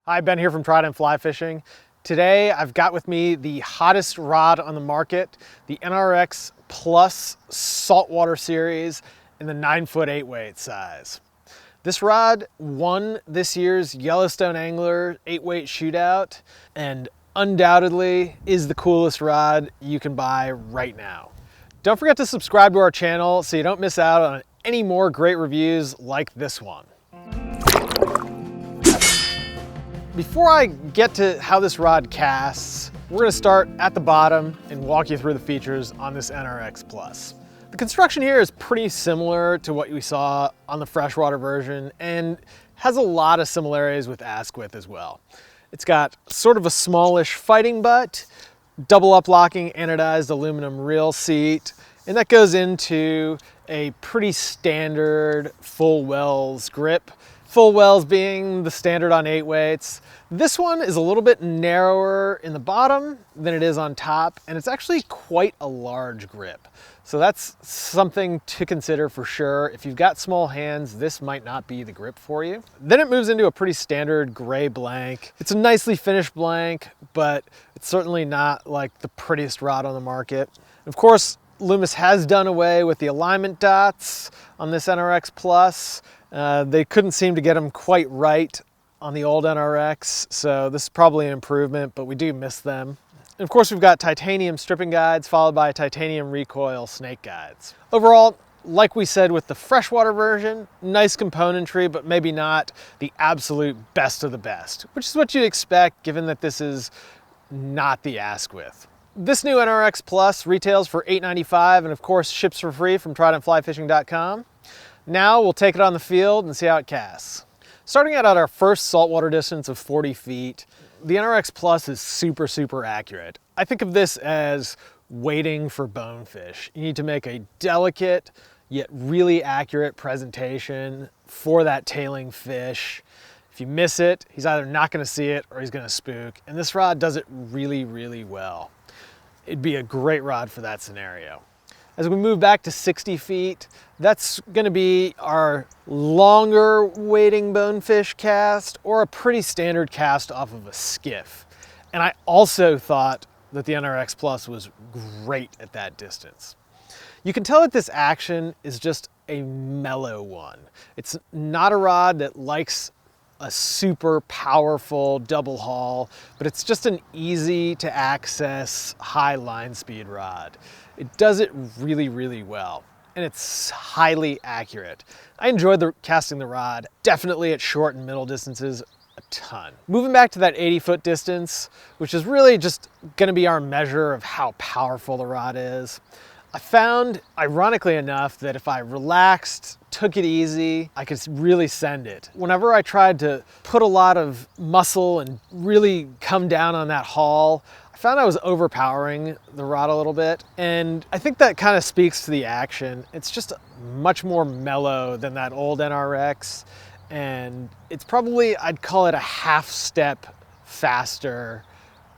Hi, Ben here from Trident Fly Fishing. Today I've got with me the hottest rod on the market, the NRX Plus Saltwater series in the 9-foot 8-weight size. This rod won this year's Yellowstone Angler 8-weight shootout and undoubtedly is the coolest rod you can buy right now. Don't forget to subscribe to our channel so you don't miss out on any more great reviews like this one. Before I get to how this rod casts, we're going to start at the bottom and walk you through the features on this NRX Plus. The construction here is pretty similar to what we saw on the freshwater version and has a lot of similarities with Asquith as well. It's got sort of a smallish fighting butt, double up locking anodized aluminum reel seat, and that goes into a pretty standard full wells grip. Full wells being the standard on 8 weights. This one is a little bit narrower in the bottom than it is on top, and it's actually quite a large grip. So that's something to consider for sure. If you've got small hands, this might not be the grip for you. Then it moves into a pretty standard gray blank. It's a nicely finished blank, but it's certainly not like the prettiest rod on the market. Of course, Loomis has done away with the alignment dots on this NRX Plus. They couldn't seem to get them quite right on the old NRX, so this is probably an improvement, but we do miss them. And of course, we've got titanium stripping guides followed by titanium recoil snake guides. Overall, like we said with the freshwater version, nice componentry, but maybe not the absolute best of the best, which is what you'd expect given that this is not the Asquith. This new NRX Plus retails for $8.95 and of course ships for free from tridentflyfishing.com. Now we'll take it on the field and see how it casts. Starting out at our first saltwater distance of 40 feet, the NRX Plus is super accurate. I think of this as waiting for bonefish. You need to make a delicate yet really accurate presentation for that tailing fish. If you miss it, he's either not going to see it or he's going to spook, and this rod does it really well. It'd be a great rod for that scenario. As we move back to 60 feet, that's going to be our longer waiting bonefish cast or a pretty standard cast off of a skiff. And I also thought that the NRX Plus was great at that distance. You can tell that this action is just a mellow one. It's not a rod that likes a super powerful double haul, but it's just an easy to access high line speed rod. It does it really well, and it's highly accurate. I enjoyed casting the rod, definitely at short and middle distances, a ton. Moving back to that 80-foot distance, which is really just gonna be our measure of how powerful the rod is. I found, ironically enough, that if I relaxed, took it easy, I could really send it. Whenever I tried to put a lot of muscle and really come down on that haul, I found I was overpowering the rod a little bit, and I think that kind of speaks to the action. It's just much more mellow than that old NRX, and it's probably, I'd call it a half step faster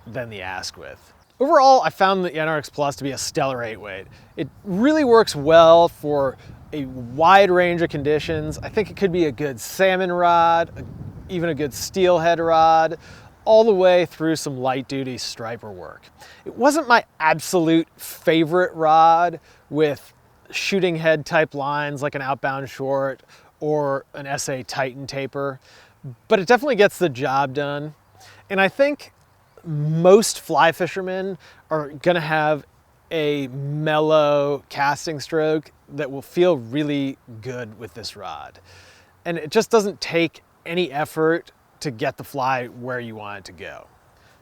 than the Asquith. Overall, I found the NRX Plus to be a stellar 8-weight. It really works well for a wide range of conditions. I think it could be a good salmon rod, even a good steelhead rod, all the way through some light-duty striper work. It wasn't my absolute favorite rod with shooting head type lines like an outbound short or an SA Titan taper, but it definitely gets the job done. And I think most fly fishermen are gonna have a mellow casting stroke that will feel really good with this rod. And it just doesn't take any effort to get the fly where you want it to go.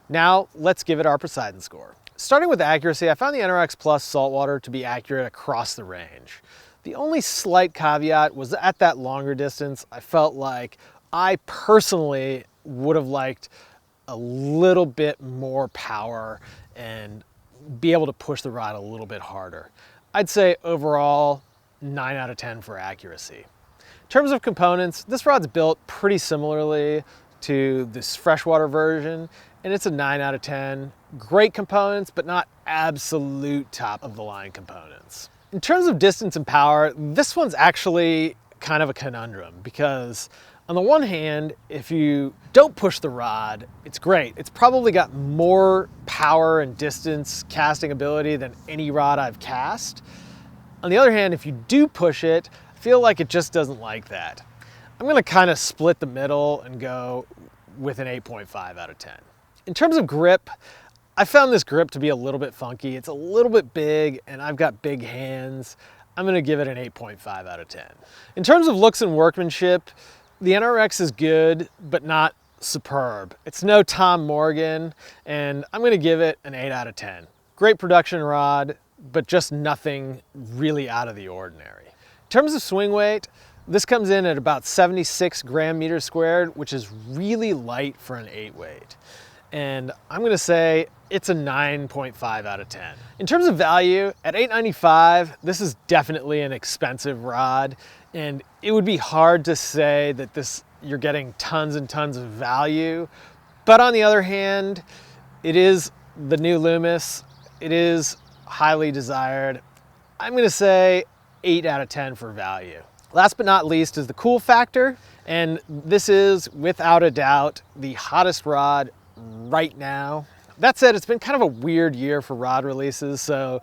Now, let's give it our Poseidon score. Starting with accuracy, I found the NRX Plus Saltwater to be accurate across the range. The only slight caveat was at that longer distance, I felt like I personally would have liked a little bit more power and be able to push the rod a little bit harder. I'd say overall 9 out of 10 for accuracy. In terms of components, this rod's built pretty similarly to this freshwater version, and it's a 9 out of 10. Great components, but not absolute top of the line components. In terms of distance and power, this one's actually kind of a conundrum because On the one hand, if you don't push the rod, it's great. It's probably got more power and distance casting ability than any rod I've cast. On the other hand, if you do push it, I feel like it just doesn't like that. I'm gonna kind of split the middle and go with an 8.5 out of 10. In terms of grip, I found this grip to be a little bit funky. It's a little bit big and I've got big hands. I'm gonna give it an 8.5 out of 10. In terms of looks and workmanship, the NRX is good, but not superb. It's no Tom Morgan, and I'm gonna give it an 8 out of 10. Great production rod, but just nothing really out of the ordinary. In terms of swing weight, this comes in at about 76 gram-meters squared, which is really light for an 8 weight. And I'm gonna say it's a 9.5 out of 10. In terms of value, at $895, this is definitely an expensive rod, and it would be hard to say that you're getting tons and tons of value. But on the other hand, it is the new Loomis. It is highly desired. I'm gonna say 8 out of 10 for value. Last but not least is the cool factor, and this is without a doubt the hottest rod right now. That said, it's been kind of a weird year for rod releases, so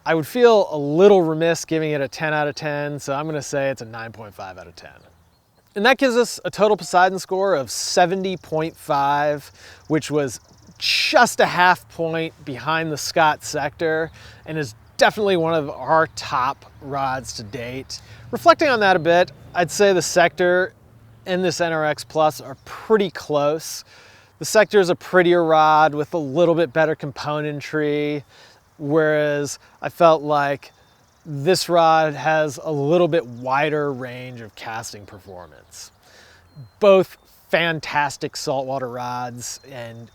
I would feel a little remiss giving it a 10 out of 10, so I'm gonna say it's a 9.5 out of 10. And that gives us a total Poseidon score of 70.5, which was just a half point behind the Scott Sector, and is definitely one of our top rods to date. Reflecting on that a bit, I'd say the Sector and this NRX Plus are pretty close. The Sector is a prettier rod with a little bit better componentry, whereas I felt like this rod has a little bit wider range of casting performance. Both fantastic saltwater rods, and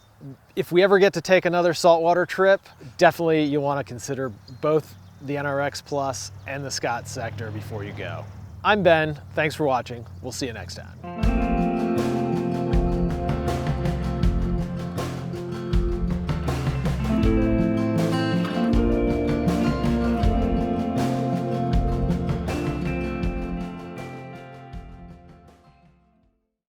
if we ever get to take another saltwater trip, definitely you want to consider both the NRX Plus and the Scott Sector before you go. I'm Ben, thanks for watching. We'll see you next time.